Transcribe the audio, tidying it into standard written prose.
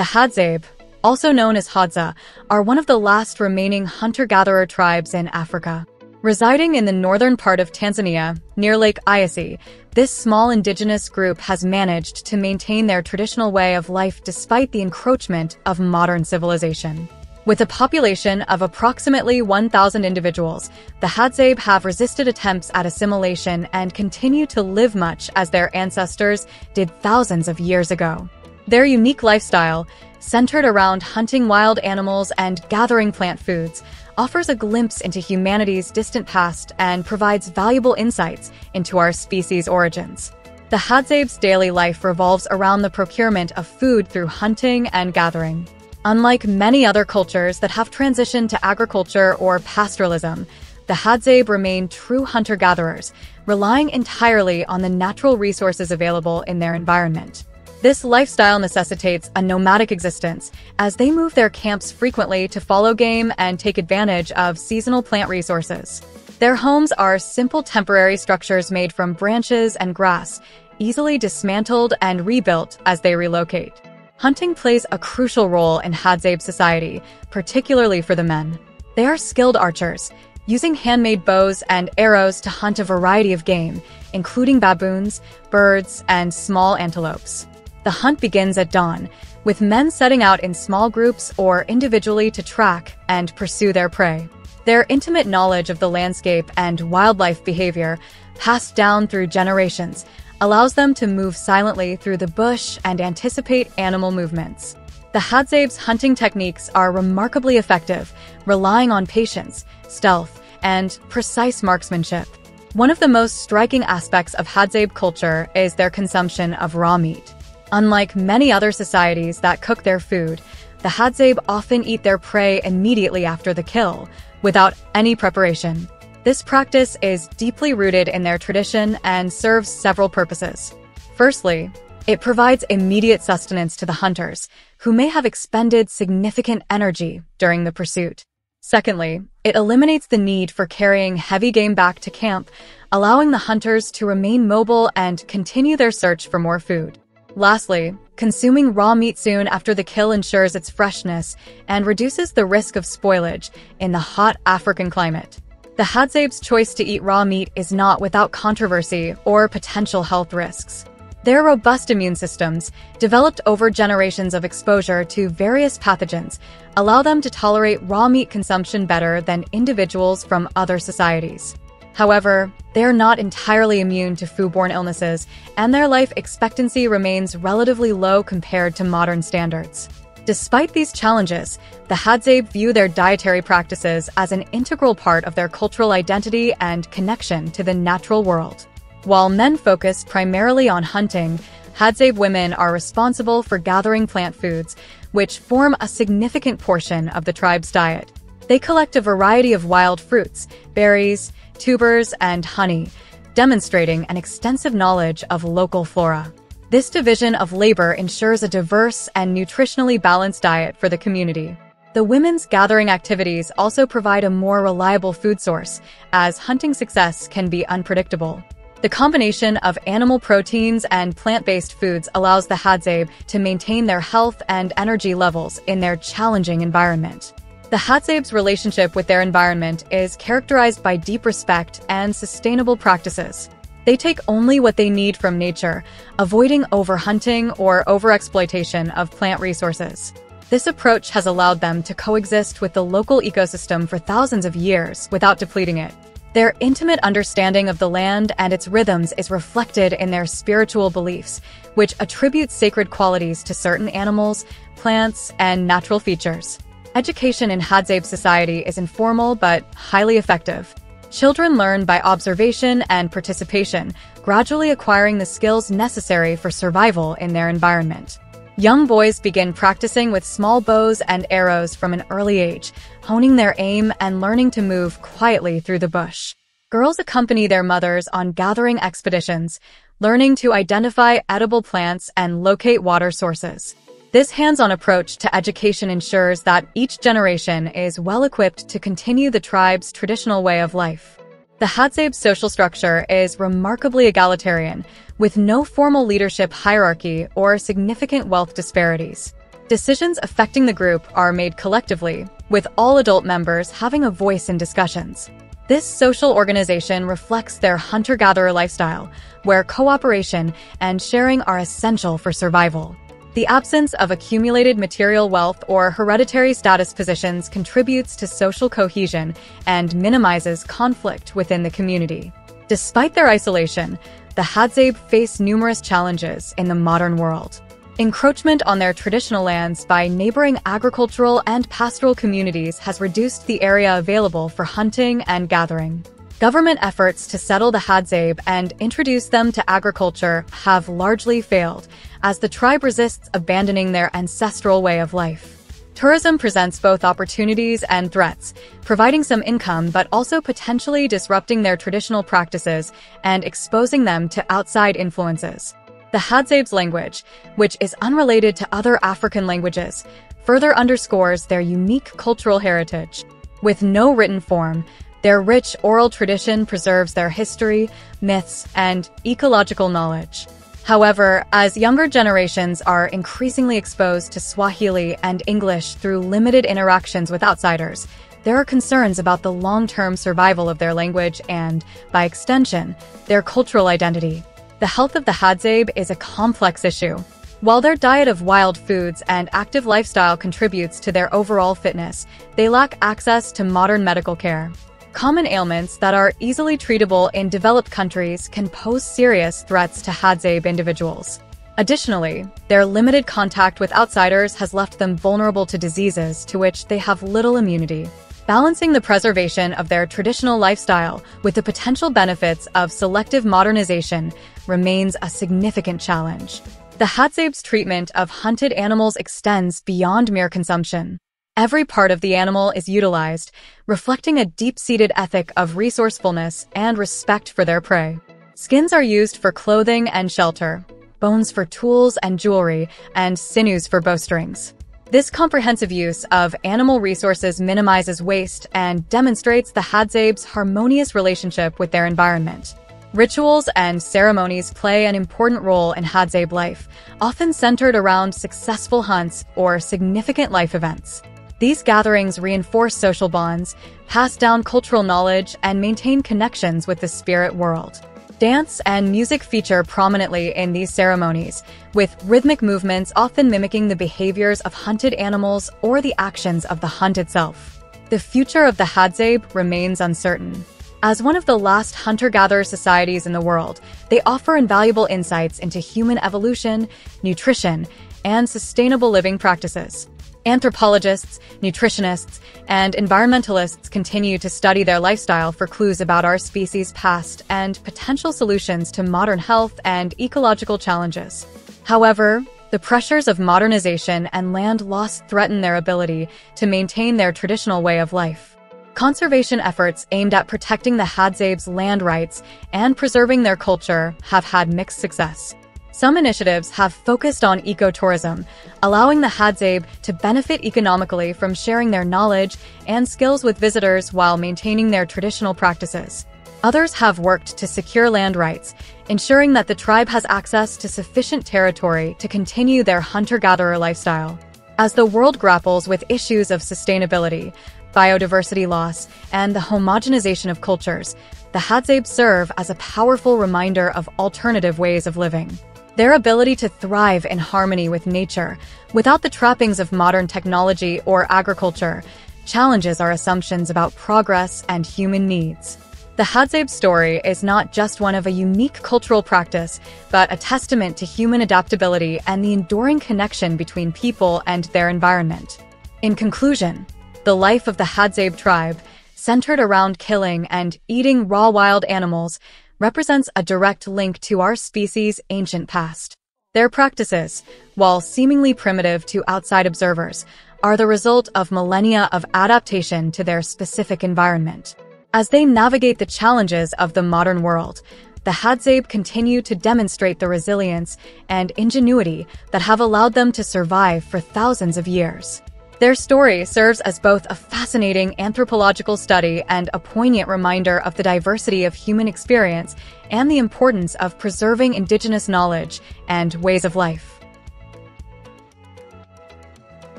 The Hadzabe, also known as Hadza, are one of the last remaining hunter-gatherer tribes in Africa. Residing in the northern part of Tanzania, near Lake Eyasi, this small indigenous group has managed to maintain their traditional way of life despite the encroachment of modern civilization. With a population of approximately 1,000 individuals, the Hadzabe have resisted attempts at assimilation and continue to live much as their ancestors did thousands of years ago. Their unique lifestyle, centered around hunting wild animals and gathering plant foods, offers a glimpse into humanity's distant past and provides valuable insights into our species' origins. The Hadzabe's daily life revolves around the procurement of food through hunting and gathering. Unlike many other cultures that have transitioned to agriculture or pastoralism, the Hadzabe remain true hunter-gatherers, relying entirely on the natural resources available in their environment. This lifestyle necessitates a nomadic existence, as they move their camps frequently to follow game and take advantage of seasonal plant resources. Their homes are simple temporary structures made from branches and grass, easily dismantled and rebuilt as they relocate. Hunting plays a crucial role in Hadzabe society, particularly for the men. They are skilled archers, using handmade bows and arrows to hunt a variety of game, including baboons, birds, and small antelopes. The hunt begins at dawn, with men setting out in small groups or individually to track and pursue their prey. Their intimate knowledge of the landscape and wildlife behavior, passed down through generations, allows them to move silently through the bush and anticipate animal movements. The Hadzabe's hunting techniques are remarkably effective, relying on patience, stealth, and precise marksmanship. One of the most striking aspects of Hadzabe culture is their consumption of raw meat. Unlike many other societies that cook their food, the Hadzabe often eat their prey immediately after the kill, without any preparation. This practice is deeply rooted in their tradition and serves several purposes. Firstly, it provides immediate sustenance to the hunters, who may have expended significant energy during the pursuit. Secondly, it eliminates the need for carrying heavy game back to camp, allowing the hunters to remain mobile and continue their search for more food. Lastly, consuming raw meat soon after the kill ensures its freshness and reduces the risk of spoilage in the hot African climate. The Hadzabe's choice to eat raw meat is not without controversy or potential health risks. Their robust immune systems, developed over generations of exposure to various pathogens, allow them to tolerate raw meat consumption better than individuals from other societies. However, they are not entirely immune to foodborne illnesses, and their life expectancy remains relatively low compared to modern standards. Despite these challenges, the Hadzabe view their dietary practices as an integral part of their cultural identity and connection to the natural world. While men focus primarily on hunting, Hadzabe women are responsible for gathering plant foods, which form a significant portion of the tribe's diet. They collect a variety of wild fruits, berries, tubers, and honey, demonstrating an extensive knowledge of local flora. This division of labor ensures a diverse and nutritionally balanced diet for the community. The women's gathering activities also provide a more reliable food source, as hunting success can be unpredictable. The combination of animal proteins and plant-based foods allows the Hadzabe to maintain their health and energy levels in their challenging environment. The Hadzabe's relationship with their environment is characterized by deep respect and sustainable practices. They take only what they need from nature, avoiding overhunting or overexploitation of plant resources. This approach has allowed them to coexist with the local ecosystem for thousands of years without depleting it. Their intimate understanding of the land and its rhythms is reflected in their spiritual beliefs, which attribute sacred qualities to certain animals, plants, and natural features. Education in Hadzabe society is informal but highly effective. Children learn by observation and participation, gradually acquiring the skills necessary for survival in their environment. Young boys begin practicing with small bows and arrows from an early age, honing their aim and learning to move quietly through the bush. Girls accompany their mothers on gathering expeditions, learning to identify edible plants and locate water sources. This hands-on approach to education ensures that each generation is well-equipped to continue the tribe's traditional way of life. The Hadzabe's social structure is remarkably egalitarian, with no formal leadership hierarchy or significant wealth disparities. Decisions affecting the group are made collectively, with all adult members having a voice in discussions. This social organization reflects their hunter-gatherer lifestyle, where cooperation and sharing are essential for survival. The absence of accumulated material wealth or hereditary status positions contributes to social cohesion and minimizes conflict within the community. Despite their isolation, the Hadzabe face numerous challenges in the modern world. Encroachment on their traditional lands by neighboring agricultural and pastoral communities has reduced the area available for hunting and gathering. Government efforts to settle the Hadzabe and introduce them to agriculture have largely failed, as the tribe resists abandoning their ancestral way of life. Tourism presents both opportunities and threats, providing some income but also potentially disrupting their traditional practices and exposing them to outside influences. The Hadzabe's language, which is unrelated to other African languages, further underscores their unique cultural heritage. With no written form, their rich oral tradition preserves their history, myths, and ecological knowledge. However, as younger generations are increasingly exposed to Swahili and English through limited interactions with outsiders, there are concerns about the long-term survival of their language and, by extension, their cultural identity. The health of the Hadzabe is a complex issue. While their diet of wild foods and active lifestyle contributes to their overall fitness, they lack access to modern medical care. Common ailments that are easily treatable in developed countries can pose serious threats to Hadzabe individuals. Additionally, their limited contact with outsiders has left them vulnerable to diseases to which they have little immunity. Balancing the preservation of their traditional lifestyle with the potential benefits of selective modernization remains a significant challenge. The Hadzabe's treatment of hunted animals extends beyond mere consumption. Every part of the animal is utilized, reflecting a deep-seated ethic of resourcefulness and respect for their prey. Skins are used for clothing and shelter, bones for tools and jewelry, and sinews for bowstrings. This comprehensive use of animal resources minimizes waste and demonstrates the Hadzabe's harmonious relationship with their environment. Rituals and ceremonies play an important role in Hadzabe life, often centered around successful hunts or significant life events. These gatherings reinforce social bonds, pass down cultural knowledge, and maintain connections with the spirit world. Dance and music feature prominently in these ceremonies, with rhythmic movements often mimicking the behaviors of hunted animals or the actions of the hunt itself. The future of the Hadzabe remains uncertain. As one of the last hunter-gatherer societies in the world, they offer invaluable insights into human evolution, nutrition, and sustainable living practices. Anthropologists, nutritionists, and environmentalists continue to study their lifestyle for clues about our species' past and potential solutions to modern health and ecological challenges. However, the pressures of modernization and land loss threaten their ability to maintain their traditional way of life. Conservation efforts aimed at protecting the Hadzabe's land rights and preserving their culture have had mixed success. Some initiatives have focused on ecotourism, allowing the Hadzabe to benefit economically from sharing their knowledge and skills with visitors while maintaining their traditional practices. Others have worked to secure land rights, ensuring that the tribe has access to sufficient territory to continue their hunter-gatherer lifestyle. As the world grapples with issues of sustainability, biodiversity loss, and the homogenization of cultures, the Hadzabe serve as a powerful reminder of alternative ways of living. Their ability to thrive in harmony with nature, without the trappings of modern technology or agriculture, challenges our assumptions about progress and human needs. The Hadzabe story is not just one of a unique cultural practice, but a testament to human adaptability and the enduring connection between people and their environment. In conclusion, the life of the Hadzabe tribe, centered around killing and eating raw wild animals, represents a direct link to our species' ancient past. Their practices, while seemingly primitive to outside observers, are the result of millennia of adaptation to their specific environment. As they navigate the challenges of the modern world, the Hadzabe continue to demonstrate the resilience and ingenuity that have allowed them to survive for thousands of years. Their story serves as both a fascinating anthropological study and a poignant reminder of the diversity of human experience and the importance of preserving indigenous knowledge and ways of life.